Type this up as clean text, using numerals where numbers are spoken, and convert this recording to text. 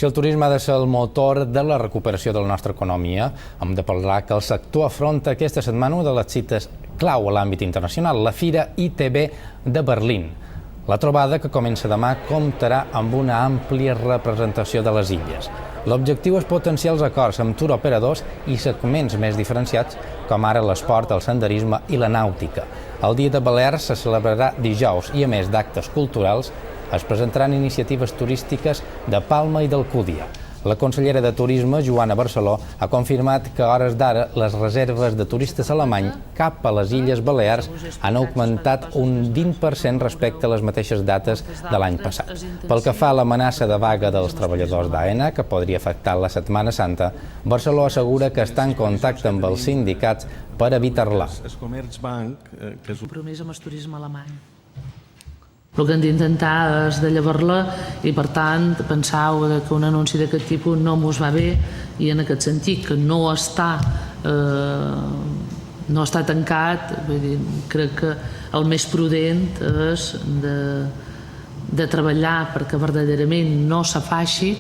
Si el turisme ha de ser el motor de la recuperació de la nostra economia, hem de parlar que el sector afronta aquesta setmana una de les cites clau a l'àmbit internacional, la Fira ITB de Berlín. La trobada, que comença demà, comptarà amb una àmplia representació de les illes. L'objectiu és potenciar els acords amb turoperadors i segments més diferenciats, com ara l'esport, el senderisme i la nàutica. El Dia de Balears se celebrarà dijous i, a més d'actes culturals, es presentaran iniciatives turístiques de Palma i d'Alcúdia. La consellera de Turisme, Joana Barceló, ha confirmat que a hores d'ara les reserves de turistes alemanys cap a les Illes Balears han augmentat un 20% respecte a les mateixes dates de l'any passat. Pel que fa a l'amenaça de vaga dels treballadors d'AENA, que podria afectar la Setmana Santa, Barceló assegura que està en contacte amb els sindicats per evitar-la. Compromís amb el turisme alemany. El que hem d'intentar és de llavor-la i, per tant, penseu que un anunci d'aquest tipus no mos va bé i, en aquest sentit, que no està tancat, vull dir, crec que el més prudent és de treballar perquè verdaderament no se faci.